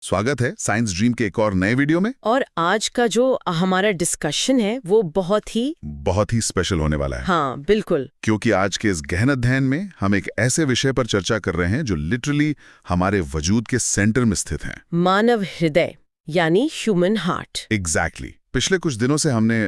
स्वागत है science dream के एक और नए वीडियो में। और आज का जो हमारा डिस्कशन है वो बहुत ही स्पेशल होने वाला है। हाँ बिल्कुल, क्योंकि आज के इस गहन अध्ययन में हम एक ऐसे विषय पर चर्चा कर रहे हैं जो लिटरली हमारे वजूद के सेंटर में स्थित है। मानव हृदय यानी ह्यूमन हार्ट। एग्जैक्टली। पिछले कुछ दिनों से हमने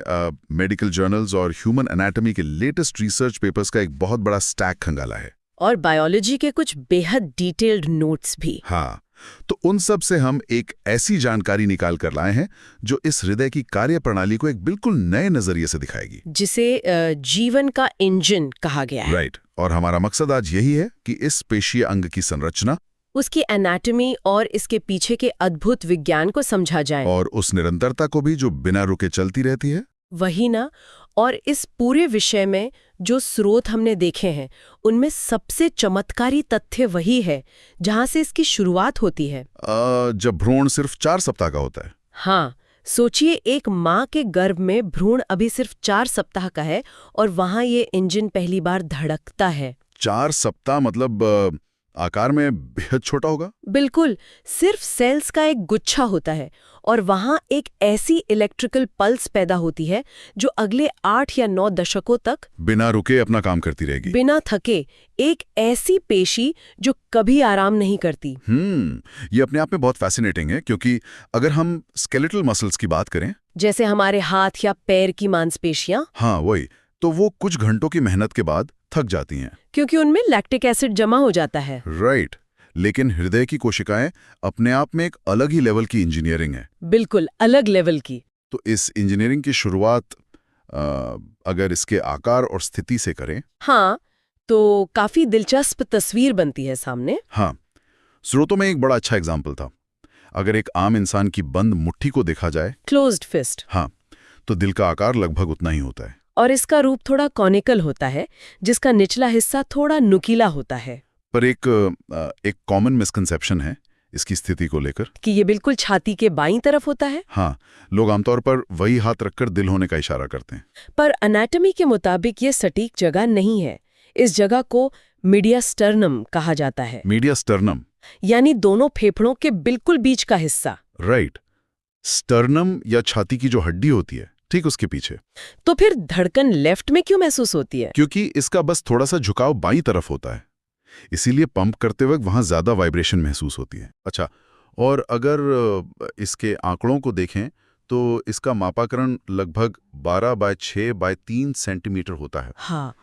मेडिकल जर्नल्स और ह्यूमन एनाटॉमी के लेटेस्ट रिसर्च पेपर्स का एक बहुत बड़ा स्टैक खंगाला है, और बायोलॉजी के कुछ बेहद डिटेल्ड नोट्स भी। हाँ, तो उन सब से हम एक ऐसी जानकारी निकाल कर लाए हैं जो इस हृदय की कार्यप्रणाली को एक बिल्कुल नए नजरिए से दिखाएगी, जिसे जीवन का इंजन कहा गया है। राइट। और हमारा मकसद आज यही है कि इस पेशीय अंग की संरचना, उसकी एनाटॉमी और इसके पीछे के अद्भुत विज्ञान को समझा जाए, और उस निरंतरता को भी जो बिना रुके चलती रहती है। वही ना। और इस पूरे विषय में जो स्रोत हमने देखे हैं उनमें सबसे चमत्कारी तथ्य वही है जहां से इसकी शुरुआत होती है। जब भ्रूण सिर्फ 4 सप्ताह का होता है। हाँ, सोचिए एक माँ के गर्भ में भ्रूण अभी सिर्फ 4 सप्ताह का है और वहां ये इंजन पहली बार धड़कता है। 4 सप्ताह मतलब आकार में बेहद छोटा होगा। बिल्कुल, सिर्फ सेल्स का एक गुच्छा होता है और वहां एक ऐसी इलेक्ट्रिकल पल्स पैदा होती है जो अगले 8 या 9 दशकों तक बिना रुके अपना काम करती रहेगी, बिना थके। एक ऐसी पेशी जो कभी आराम नहीं करती। ये अपने आप में बहुत फैसिनेटिंग है, क्योंकि अगर हम स्केलेटल मसल्स की बात करें, जैसे हमारे हाथ या पैर की मांसपेशियां, हाँ वही, तो वो कुछ घंटों की मेहनत के बाद थक जाती हैं, क्योंकि उनमें लैक्टिक एसिड जमा हो जाता है। राइट। लेकिन हृदय की कोशिकाएं अपने आप में एक अलग ही लेवल की इंजीनियरिंग है। बिल्कुल अलग लेवल की। तो इस इंजीनियरिंग की शुरुआत अगर इसके आकार और स्थिति से करें, हाँ, तो काफी दिलचस्प तस्वीर बनती है सामने। हाँ, स्रोतों में एक बड़ा अच्छा एग्जाम्पल था। अगर एक आम इंसान की बंद मुट्ठी को देखा जाए, क्लोज्ड फिस्ट, हाँ, तो दिल का आकार लगभग उतना ही होता है। और इसका रूप थोड़ा कॉनिकल होता है, जिसका निचला हिस्सा थोड़ा नुकीला होता है। पर एक कॉमन मिसकंसेप्शन है इसकी स्थिति को लेकर कि ये बिल्कुल छाती के बाईं तरफ होता है। हाँ, लोग आमतौर पर वही हाथ रखकर दिल होने का इशारा करते हैं। पर एनाटॉमी के मुताबिक ये सटीक जगह नहीं है। इस जगह को मीडियास्टर्नम कहा जाता है। मीडियास्टर्नम यानी दोनों फेफड़ों के बिल्कुल बीच का हिस्सा। राइट। स्टर्नम या छाती की जो हड्डी होती है, ठीक उसके पीछे। तो फिर धड़कन लेफ्ट में क्यों महसूस होती है? क्योंकि इसका बस थोड़ा सा झुकाव बाईं तरफ होता है, इसीलिए पंप करते वक्त वहां ज्यादा वाइब्रेशन महसूस होती है। अच्छा, और अगर इसके आंकड़ों को देखें तो इसका मापाकरण लगभग 12/6/3 सेंटीमीटर होता है। हाँ,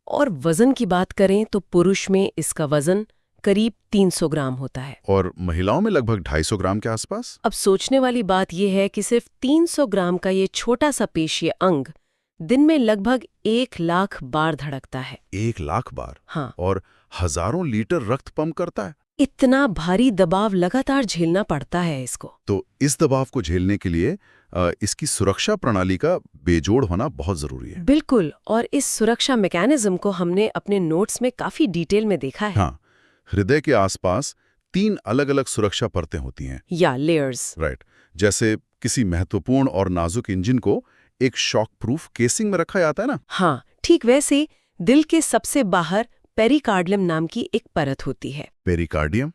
और वजन की बात करें तो पुरुष में इसका वजन करीब 300 ग्राम होता है और महिलाओं में लगभग 250 ग्राम के आसपास। अब सोचने वाली बात यह है कि सिर्फ 300 ग्राम का ये छोटा सा पेशीय अंग दिन में लगभग 1 लाख बार धड़कता है। 1 लाख बार? हाँ, और हजारों लीटर रक्त पंप करता है। इतना भारी दबाव लगातार झेलना पड़ता है इसको। तो इस दबाव को झेलने के लिए इसकी सुरक्षा प्रणाली का बेजोड़ होना बहुत जरूरी है। बिल्कुल, और इस सुरक्षा मैकेनिज्म को हमने अपने नोट्स में काफी डिटेल में देखा है। हाँ, हृदय के आसपास 3 अलग-अलग सुरक्षा परतें होती हैं, या लेयर्स। राइट। जैसे किसी महत्वपूर्ण और नाजुक इंजन को एक शॉक प्रूफ केसिंग में रखा जाता है ना। हाँ, ठीक वैसे दिल के सबसे बाहर पेरिकार्डियम नाम की एक परत होती है। पेरिकार्डियम।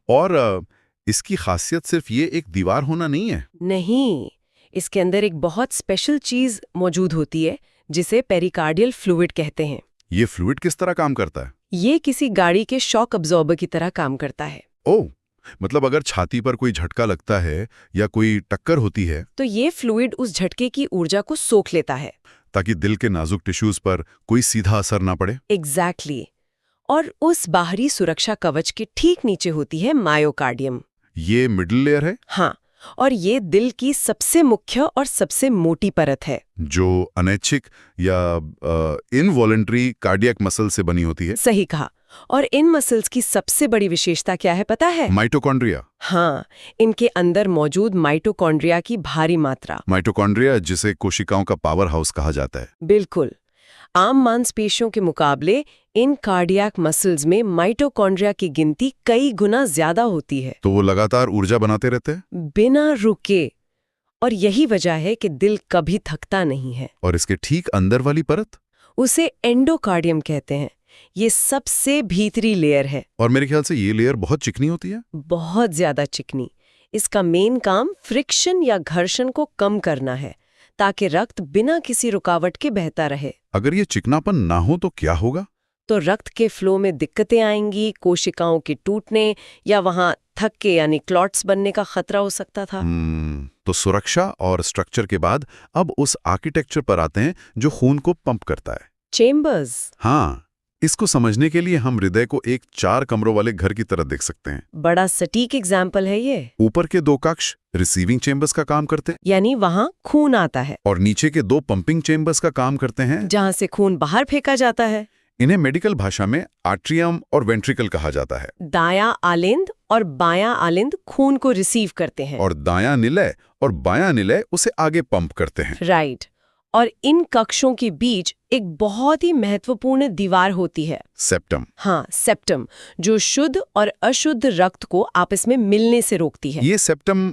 और इसकी खासियत सिर्फ ये एक दीवार होना नहीं है। नहीं, इसके अंदर एक बहुत स्पेशल चीज मौजूद होती है जिसे पेरिकार्डियल फ्लूइड कहते हैं। ये फ्लूइड किस तरह काम करता है? ये किसी गाड़ी के शॉक अब्जॉर्बर की तरह काम करता है। ओह, मतलब अगर छाती पर कोई झटका लगता है या कोई टक्कर होती है, तो ये फ्लूइड उस झटके की ऊर्जा को सोख लेता है, ताकि दिल के नाजुक टिश्यूज पर कोई सीधा असर ना पड़े। एग्जैक्टली। और उस बाहरी सुरक्षा कवच के ठीक नीचे होती है मायोकार्डियम। ये मिडिल लेयर है। हाँ, और ये दिल की सबसे मुख्य और सबसे मोटी परत है, जो अनैच्छिक या इनवॉलंटरी कार्डियक मसल से बनी होती है। सही कहा। और इन मसल्स की सबसे बड़ी विशेषता क्या है पता है? माइटोकॉन्ड्रिया। हाँ, इनके अंदर मौजूद माइटोकॉन्ड्रिया की भारी मात्रा। माइटोकॉन्ड्रिया, जिसे कोशिकाओं का पावर हाउस कहा जाता है। बिल्कुल। आम मांसपेशियों के मुकाबले इन कार्डियक मसल्स में माइटोकॉन्ड्रिया की गिनती कई गुना ज्यादा होती है। तो वो लगातार ऊर्जा बनाते रहते हैं बिना रुके, और यही वजह है कि दिल कभी थकता नहीं है। और इसके ठीक अंदर वाली परत, उसे एंडोकार्डियम कहते हैं। ये सबसे भीतरी लेयर है, और मेरे ख्याल से ये लेयर बहुत चिकनी होती है। बहुत ज्यादा चिकनी। इसका मेन काम फ्रिक्शन या घर्षण को कम करना है, ताकि रक्त बिना किसी रुकावट के बहता रहे। अगर ये चिकनापन ना हो तो क्या होगा? तो रक्त के फ्लो में दिक्कतें आएंगी, कोशिकाओं के टूटने या वहां थक के यानी क्लॉट्स बनने का खतरा हो सकता था। तो सुरक्षा और स्ट्रक्चर के बाद अब उस आर्किटेक्चर पर आते हैं जो खून को पंप करता है। चेम्बर्स। हाँ, इसको समझने के लिए हम हृदय को एक 4 कमरों वाले घर की तरह देख सकते हैं। बड़ा सटीक एग्जाम्पल है ये। ऊपर के 2 कक्ष रिसीविंग चेम्बर्स का काम करते हैं, यानी वहां खून आता है, और नीचे के 2 पंपिंग चेम्बर्स का काम करते हैं, जहां से खून बाहर फेंका जाता है। इन्हें मेडिकल भाषा में आर्ट्रियम और वेंट्रिकल कहा जाता है। दायां आलिंद और बायां आलिंद खून को रिसीव करते हैं, और दायां निलय और बायां निलय उसे आगे पंप करते हैं। राइट। और इन कक्षों के बीच एक बहुत ही महत्वपूर्ण दीवार होती है, सेप्टम। हाँ, सेप्टम, जो शुद्ध और अशुद्ध रक्त को आपस में मिलने से रोकती है। ये सेप्टम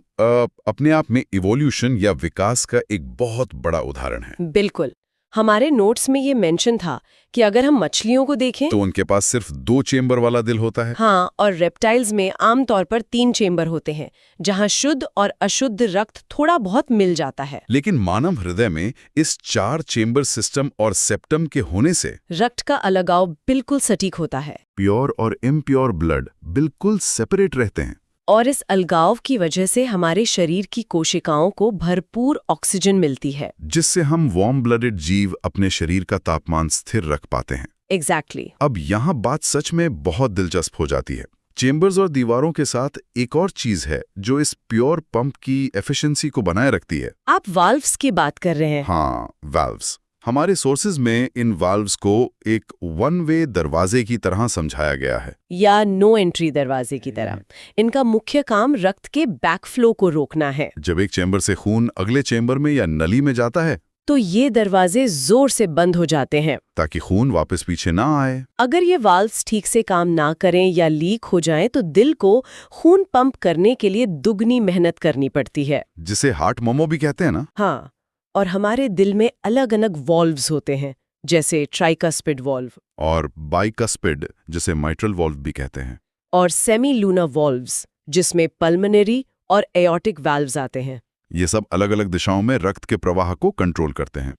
अपने आप में इवोल्यूशन या विकास का एक बहुत बड़ा उदाहरण है। बिल्कुल। हमारे नोट्स में ये मेंशन था कि अगर हम मछलियों को देखें तो उनके पास सिर्फ 2 चेम्बर वाला दिल होता है। हाँ, और रेप्टाइल्स में आमतौर पर 3 चेम्बर होते हैं, जहां शुद्ध और अशुद्ध रक्त थोड़ा बहुत मिल जाता है। लेकिन मानव हृदय में इस 4 चेम्बर सिस्टम और सेप्टम के होने से रक्त का अलगाव बिल्कुल सटीक होता है, प्योर और इम्प्योर ब्लड बिल्कुल सेपरेट रहते हैं। और इस अलगाव की वजह से हमारे शरीर की कोशिकाओं को भरपूर ऑक्सीजन मिलती है, जिससे हम वार्म ब्लडेड जीव अपने शरीर का तापमान स्थिर रख पाते हैं। एग्जैक्टली। अब यहाँ बात सच में बहुत दिलचस्प हो जाती है। चेम्बर्स और दीवारों के साथ एक और चीज है जो इस प्योर पंप की एफिशिएंसी को बनाए रखती है। आप वाल्व्स की बात कर रहे हैं। हाँ, वाल्व्स। हमारे सोर्सेज में इन वाल्व्स को एक 1 वे दरवाजे की तरह समझाया गया है, या नो एंट्री दरवाजे की तरह। इनका मुख्य काम रक्त के बैकफ्लो को रोकना है। जब एक चेम्बर से खून अगले चेम्बर में या नली में जाता है तो ये दरवाजे जोर से बंद हो जाते हैं, ताकि खून वापस पीछे ना आए। अगर ये वाल्व्स ठीक से काम ना करें या लीक हो जाएं तो दिल को खून पंप करने के लिए दुगनी मेहनत करनी पड़ती है, जिसे हार्ट मोमो भी कहते हैं ना। हाँ, और हमारे दिल में अलग अलग वॉल्व्स होते हैं, जैसे ट्राइकस्पिड वॉल्व और बाइकस्पिड, जिसे माइट्रल वॉल्व भी कहते हैं, और सेमी लूना वॉल्व्स, जिसमें पल्मोनरी और एओर्टिक वाल्व्स आते हैं। ये सब अलग अलग दिशाओं में रक्त के प्रवाह को कंट्रोल करते हैं।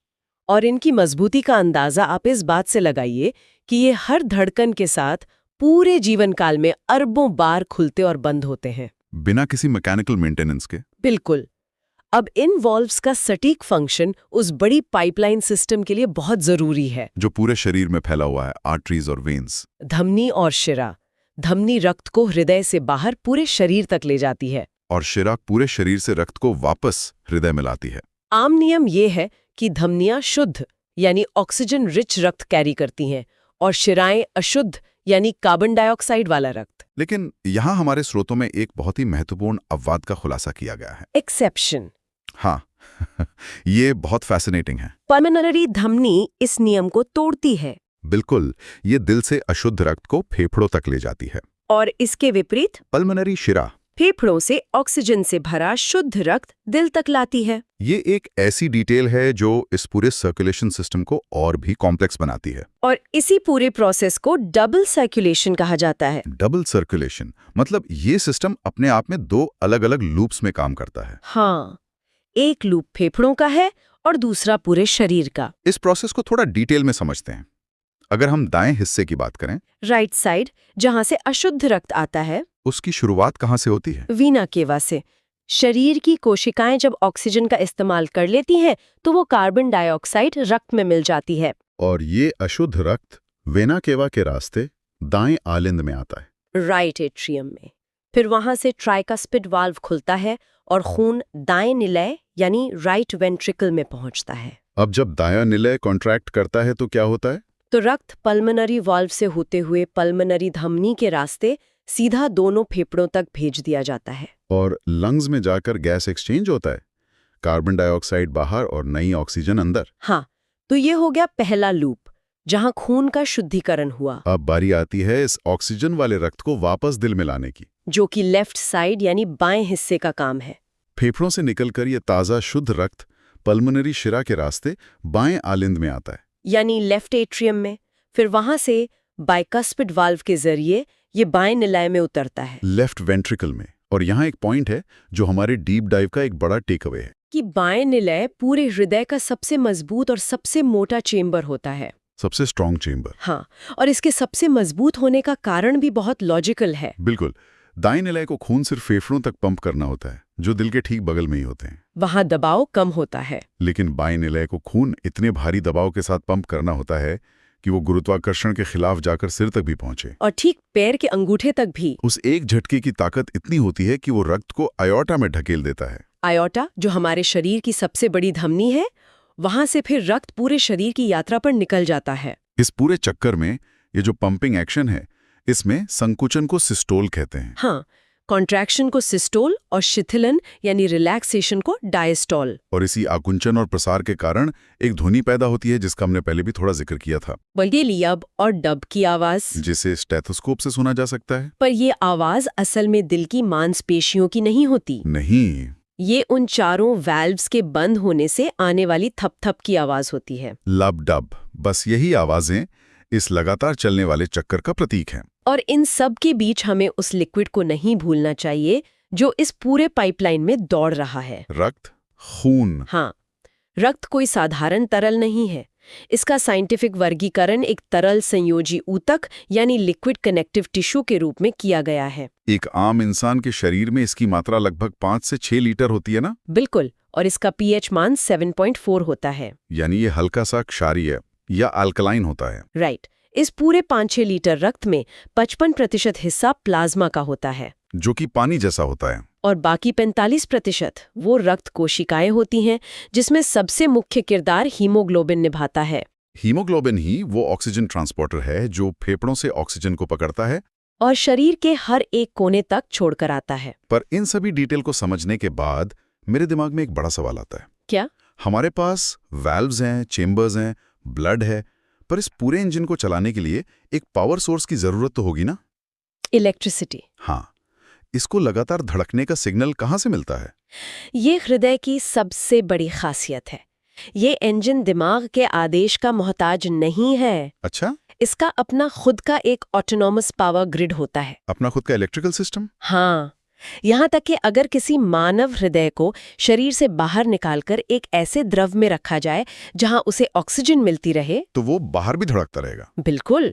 और इनकी मजबूती का अंदाजा आप इस बात से लगाइए कि ये हर धड़कन के साथ पूरे जीवन काल में अरबों बार खुलते और बंद होते हैं, बिना किसी मैकेनिकल मेंटेनेंस के। बिल्कुल। अब इन वॉल्व्स का सटीक फंक्शन उस बड़ी पाइपलाइन सिस्टम के लिए बहुत जरूरी है, जो पूरे शरीर में फैला हुआ है, आर्टरीज और वेन्स। धमनी और शिरा। धमनी रक्त को हृदय से बाहर पूरे शरीर तक ले जाती है, और शिरा पूरे शरीर से रक्त को वापस हृदय में लाती है। आम नियम ये है कि धमनियां शुद्ध यानी ऑक्सीजन रिच रक्त कैरी करती हैं और शिराएं अशुद्ध यानी कार्बन डाइऑक्साइड वाला रक्त। लेकिन यहाँ हमारे स्रोतों में एक बहुत ही महत्वपूर्ण अपवाद का खुलासा किया गया है। एक्सेप्शन। हाँ ये बहुत फैसिनेटिंग है। पल्मोनरी धमनी इस नियम को तोड़ती है। बिल्कुल, ये दिल से अशुद्ध रक्त को फेफड़ों तक ले जाती है। और इसके विपरीत पल्मोनरी शिरा फेफड़ों से ऑक्सीजन से भरा शुद्ध रक्त दिल तक लाती है। ये एक ऐसी डिटेल है जो इस पूरे सर्कुलेशन सिस्टम को और भी कॉम्प्लेक्स बनाती है। और इसी पूरे प्रोसेस को डबल सर्कुलेशन कहा जाता है। डबल सर्कुलेशन मतलब ये सिस्टम अपने आप में 2 अलग-अलग लूप्स में काम करता है। हाँ, एक लूप फेफड़ों का है और दूसरा पूरे शरीर का। इस प्रोसेस को थोड़ा डिटेल में समझते हैं। अगर हम दाएं हिस्से की बात करें, राइट साइड, जहां से अशुद्ध रक्त आता है, उसकी शुरुआत कहाँ से होती है? वीना केवा से। शरीर की कोशिकाएं जब ऑक्सीजन का इस्तेमाल कर लेती हैं तो वो कार्बन डाइऑक्साइड रक्त में मिल जाती है, और ये अशुद्ध रक्त वेना केवा के रास्ते दाएं आलिंद में आता है, राइट एट्रियम में। फिर वहां से ट्राइकस्पिड वाल्व खुलता है और खून दाएं निलय यानी राइट वेंट्रिकल में पहुंचता है। अब जब दायां निलय कॉन्ट्रैक्ट करता है तो क्या होता है? तो रक्त पल्मोनरी वाल्व से होते हुए पल्मोनरी धमनी के रास्ते सीधा दोनों फेफड़ों तक भेज दिया जाता है, और लंग्स में जाकर गैस एक्सचेंज होता है, कार्बन डाइऑक्साइड बाहर और नई ऑक्सीजन अंदर। हाँ, तो ये हो गया पहला लूप, जहां खून का शुद्धिकरण हुआ। अब बारी आती है इस ऑक्सीजन वाले रक्त को वापस दिल में लाने की, जो कि लेफ्ट साइड यानी बाएं हिस्से का काम है। फेफड़ों से निकलकर ये ताज़ा शुद्ध रक्त पल्मोनरी शिरा के रास्ते बाएं आलिंद में आता है, यानी लेफ्ट एट्रियम में। फिर वहां से बाइकस्पिड वाल्व के जरिए ये बाएं निलय में उतरता है, लेफ्ट वेंट्रिकल में, और यहाँ एक पॉइंट है जो हमारे डीप डाइव का एक बड़ा टेक अवे है। कि बाएं निलय पूरे हृदय का सबसे मजबूत और सबसे मोटा चेंबर होता है। सबसे स्ट्रॉन्ग चेंबर। हाँ, और इसके सबसे मजबूत होने का कारण भी बहुत लॉजिकल है। बिल्कुल। दाएं निलय को खून सिर्फ फेफड़ों तक पंप करना होता है, जो दिल के ठीक बगल में ही होते हैं। वहाँ दबाव कम होता है। लेकिन बाएं निलय को खून इतने भारी दबाव के साथ पंप करना होता है कि वो गुरुत्वाकर्षण के खिलाफ जाकर सिर तक भी पहुंचे। और ठीक पैर के अंगूठे तक भी। उस एक झटके की ताकत इतनी होती है कि वो रक्त को आयोटा में ढकेल देता है। आयोटा, जो हमारे शरीर की सबसे बड़ी धमनी है, वहां से फिर रक्त पूरे शरीर की यात्रा पर निकल जाता है। इस पूरे चक्कर में ये जो पंपिंग एक्शन है, इसमें संकुचन को सिस्टोल कहते हैं। हाँ, कॉन्ट्रैक्शन को सिस्टोल और शिथिलन यानी रिलैक्सेशन को डायस्टोल। और इसी आकुंचन और प्रसार के कारण एक ध्वनि पैदा होती है, जिसका हमने पहले भी थोड़ा जिक्र किया था। बल्कि लियब और डब की आवाज, जिसे स्टेथोस्कोप से सुना जा सकता है। पर ये आवाज असल में दिल की मांसपेशियों की नहीं होती। नहीं, ये उन चारों वैल्व्स के बंद होने से आने वाली थप-थप की आवाज होती है। लब डब, बस यही आवाजें इस लगातार चलने वाले चक्कर का प्रतीक हैं। और इन सब के बीच हमें उस लिक्विड को नहीं भूलना चाहिए जो इस पूरे पाइपलाइन में दौड़ रहा है। रक्त, खून। हाँ, रक्त कोई साधारण तरल नहीं है। इसका साइंटिफिक वर्गीकरण एक तरल संयोजी ऊतक यानी लिक्विड कनेक्टिव टिश्यू के रूप में किया गया है। एक आम इंसान के शरीर में इसकी मात्रा लगभग 5 से 6 लीटर होती है ना? बिल्कुल, और इसका पीएच मान 7.4 होता है। यानी ये हल्का सा क्षारीय या अल्कलाइन होता है। राइट। इस पूरे 5-6 लीटर रक्त में 55% हिस्सा प्लाज्मा का होता है, जो कि पानी जैसा होता है। और बाकी 45% वो रक्त कोशिकाएं होती हैं, जिसमें सबसे मुख्य किरदार हीमोग्लोबिन निभाता है। हीमोग्लोबिन ही वो ऑक्सीजन ट्रांसपोर्टर है जो फेफड़ों से ऑक्सीजन को पकड़ता है और शरीर के हर एक कोने तक छोड़कर आता है। पर इन सभी डिटेल को समझने के बाद मेरे दिमाग में एक बड़ा सवाल आता है। क्या? हमारे पास वाल्व्स हैं, चेम्बर्स हैं, ब्लड है, पर इस पूरे इंजन को चलाने के लिए एक पावर सोर्स की जरूरत तो होगी ना? इलेक्ट्रिसिटी। हाँ, इसको लगातार धड़कने का सिग्नल कहाँ से मिलता है? ये हृदय की सबसे बड़ी खासियत है। ये इंजन दिमाग के आदेश का मोहताज नहीं है। अच्छा, इसका अपना खुद का एक ऑटोनॉमस पावर ग्रिड होता है। अपना खुद का इलेक्ट्रिकल सिस्टम? हाँ, यहाँ तक कि अगर किसी मानव हृदय को शरीर से बाहर निकालकर एक ऐसे द्रव में रखा जाए जहाँ उसे ऑक्सीजन मिलती रहे, तो वो बाहर भी धड़कता रहेगा। बिल्कुल।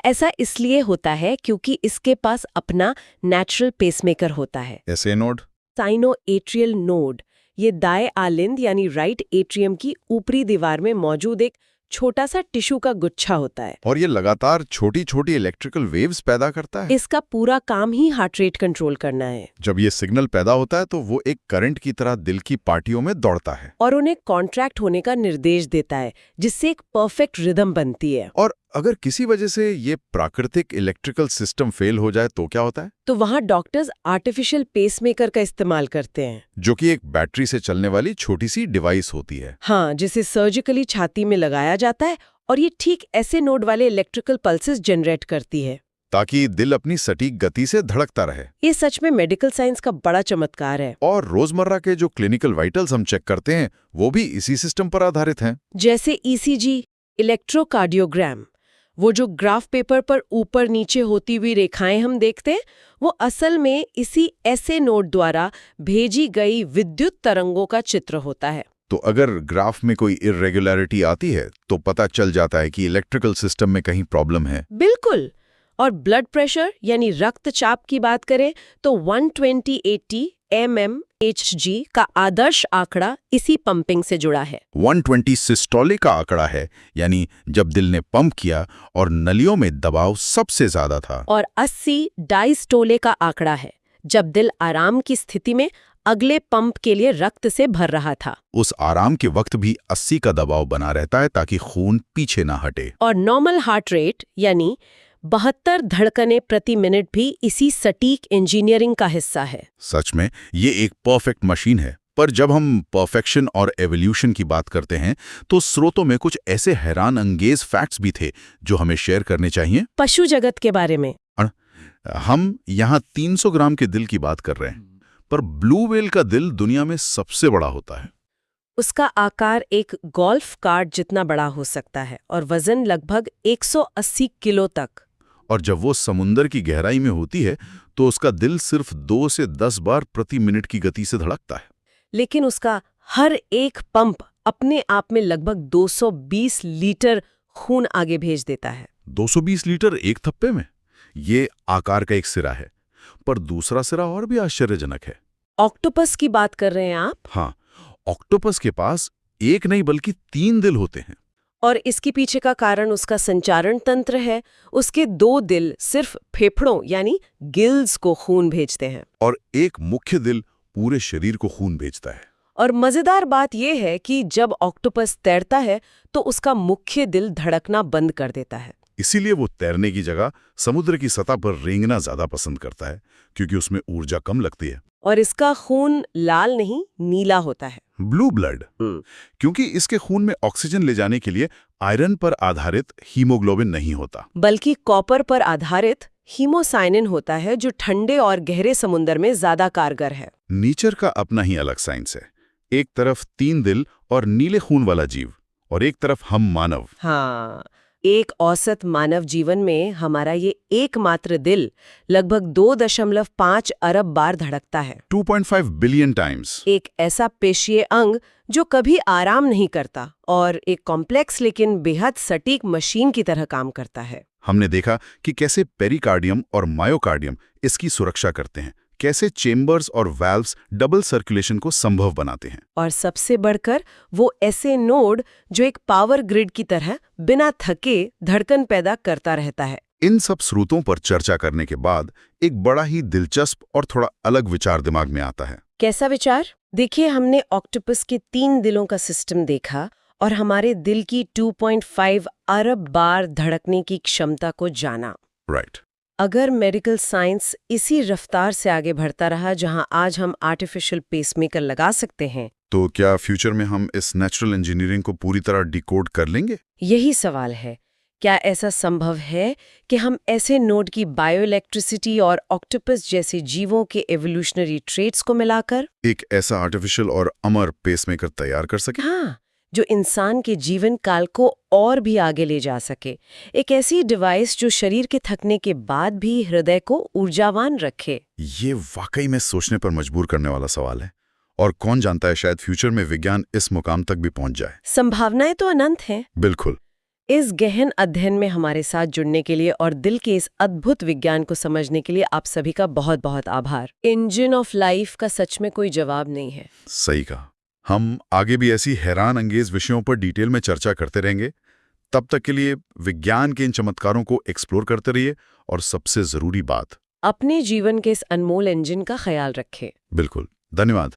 ऐसा इसलिए होता है क्योंकि इसके पास अपना नेचुरल पेसमेकर होता है, ऐसे नोड। Cyano atrial node. ये दाएं आलिंद यानी राइट एट्रियम की ऊपरी दीवार में मौजूद एक छोटा सा टिश्यू का गुच्छा होता है। और ये लगातार छोटी छोटी इलेक्ट्रिकल वेव्स पैदा करता है। इसका पूरा काम ही हार्ट रेट कंट्रोल करना है। जब ये सिग्नल पैदा होता है तो वो एक करंट की तरह दिल की पार्टियों में दौड़ता है और उन्हें कॉन्ट्रैक्ट होने का निर्देश देता है, जिससे एक परफेक्ट रिदम बनती है। और अगर किसी वजह से ये प्राकृतिक इलेक्ट्रिकल सिस्टम फेल हो जाए तो क्या होता है? तो वहाँ डॉक्टर्स आर्टिफिशियल पेसमेकर का इस्तेमाल करते हैं, जो कि एक बैटरी से चलने वाली छोटी सी डिवाइस होती है। हाँ, जिसे सर्जिकली छाती में लगाया जाता है और ये ठीक ऐसे नोड वाले इलेक्ट्रिकल पल्सेस जनरेट करती है ताकि दिल अपनी सटीक गति से धड़कता रहे। ये सच में मेडिकल साइंस का बड़ा चमत्कार है। और रोजमर्रा के जो क्लिनिकल वाइटल्स हम चेक करते हैं वो भी इसी सिस्टम पर आधारित हैं। जैसे ईसीजी, इलेक्ट्रोकार्डियोग्राम, वो जो ग्राफ पेपर पर ऊपर नीचे होती हुई रेखाएं हम देखते हैं, वो असल में इसी ऐसे नोड द्वारा भेजी गई विद्युत तरंगों का चित्र होता है। तो अगर ग्राफ में कोई इर्रेगुलरिटी आती है तो पता चल जाता है कि इलेक्ट्रिकल सिस्टम में कहीं प्रॉब्लम है। बिल्कुल। और ब्लड प्रेशर यानी रक्तचाप की बात करें तो 120/80 mmHg का आदर्श आंकड़ा इसी पंपिंग से जुड़ा है। 120 सिस्टोलिक का आंकड़ा है, यानी जब दिल ने पंप किया और नलियों में दबाव सबसे ज्यादा था। और 80 डायस्टोले का आंकड़ा है, जब दिल आराम की स्थिति में अगले पंप के लिए रक्त से भर रहा था। उस आराम के वक्त भी 80 का दबाव बना रहता है ताकि खून पीछे ना हटे। और नॉर्मल हार्ट रेट यानी 72 धड़कनें प्रति मिनट भी इसी सटीक इंजीनियरिंग का हिस्सा है। सच में ये एक परफेक्ट मशीन है। पर जब हम परफेक्शन और एवोल्यूशन की बात करते हैं तो स्रोतों में कुछ ऐसे हैरान अंगेज फैक्ट्स भी थे जो हमें शेयर करने चाहिए। पशु जगत के बारे में हम यहाँ 300 ग्राम के दिल की बात कर रहे हैं, पर ब्लू व्हेल का दिल दुनिया में सबसे बड़ा होता है। उसका आकार एक गोल्फ कार्ट जितना बड़ा हो सकता है और वजन लगभग 180 किलो तक। और जब वो समुंदर की गहराई में होती है तो उसका दिल सिर्फ 2 से 10 बार प्रति मिनट की गति से धड़कता है। लेकिन उसका हर एक पंप अपने आप में लगभग 220 लीटर खून आगे भेज देता है। 220 लीटर एक थप्पे में? ये आकार का एक सिरा है, पर दूसरा सिरा और भी आश्चर्यजनक है। ऑक्टोपस की बात कर रहे हैं आप? हाँ, ऑक्टोपस के पास एक नहीं बल्कि 3 दिल होते हैं। और इसके पीछे का कारण उसका संचारण तंत्र है। उसके 2 दिल सिर्फ फेफड़ों यानी गिल्स को खून भेजते हैं और एक मुख्य दिल पूरे शरीर को खून भेजता है। और मजेदार बात यह है कि जब ऑक्टोपस तैरता है तो उसका मुख्य दिल धड़कना बंद कर देता है। इसीलिए वो तैरने की जगह समुद्र की सतह पर रेंगना ज्यादा पसंद करता है, क्योंकि उसमें ऊर्जा कम लगती है। और इसका खून लाल नहीं नीला होता है, ब्लू ब्लड, क्योंकि इसके खून में ऑक्सीजन ले जाने के लिए आयरन पर आधारित हीमोग्लोबिन नहीं होता, बल्कि कॉपर पर आधारित हीमोसाइनिन होता है, जो ठंडे और गहरे समुद्र में ज्यादा कारगर है। नेचर का अपना ही अलग साइंस है। एक तरफ 3 दिल और नीले खून वाला जीव, और एक तरफ हम मानव। हाँ, एक औसत मानव जीवन में हमारा ये एकमात्र दिल लगभग 2.5 अरब बार धड़कता है। 2.5 बिलियन टाइम्स। एक ऐसा पेशीय अंग जो कभी आराम नहीं करता और एक कॉम्प्लेक्स लेकिन बेहद सटीक मशीन की तरह काम करता है। हमने देखा कि कैसे पेरिकार्डियम और मायोकार्डियम इसकी सुरक्षा करते हैं, कैसे चेम्बर्स और वाल्व्स डबल सर्कुलेशन को संभव बनाते हैं, और सबसे बढ़कर वो ऐसे नोड जो एक पावर ग्रिड की तरह बिना थके धड़कन पैदा करता रहता है। इन सब स्रोतों पर चर्चा करने के बाद एक बड़ा ही दिलचस्प और थोड़ा अलग विचार दिमाग में आता है। कैसा विचार? देखिए, हमने ऑक्टोपस के 3 दिलों का सिस्टम देखा और हमारे दिल की 2.5 अरब बार धड़कने की क्षमता को जाना। राइट। अगर मेडिकल साइंस इसी रफ्तार से आगे बढ़ता रहा जहां आज हम आर्टिफिशियल पेसमेकर लगा सकते हैं, तो क्या फ्यूचर में हम इस नेचुरल इंजीनियरिंग को पूरी तरह डिकोड कर लेंगे? यही सवाल है। क्या ऐसा संभव है कि हम ऐसे नोड की बायोइलेक्ट्रिसिटी और ऑक्टोपस जैसे जीवों के एवोल्यूशनरी ट्रेट्स को मिलाकर एक ऐसा आर्टिफिशियल और अमर पेसमेकर तैयार कर सके? हाँ, जो इंसान के जीवन काल को और भी आगे ले जा सके। एक ऐसी डिवाइस जो शरीर के थकने के बाद भी हृदय को ऊर्जावान रखे। ये वाकई में सोचने पर मजबूर करने वाला सवाल है, और कौन जानता है, शायद फ्यूचर में विज्ञान इस मुकाम तक भी पहुंच जाए। संभावनाएं तो अनंत हैं। बिल्कुल। इस गहन अध्ययन में हमारे साथ जुड़ने के लिए और दिल के इस अद्भुत विज्ञान को समझने के लिए आप सभी का बहुत बहुत आभार। इंजन ऑफ लाइफ का सच में कोई जवाब नहीं है। सही कहा। हम आगे भी ऐसी हैरान अंगेज विषयों पर डिटेल में चर्चा करते रहेंगे। तब तक के लिए विज्ञान के इन चमत्कारों को एक्सप्लोर करते रहिए, और सबसे जरूरी बात, अपने जीवन के इस अनमोल इंजन का ख्याल रखें। बिल्कुल। धन्यवाद।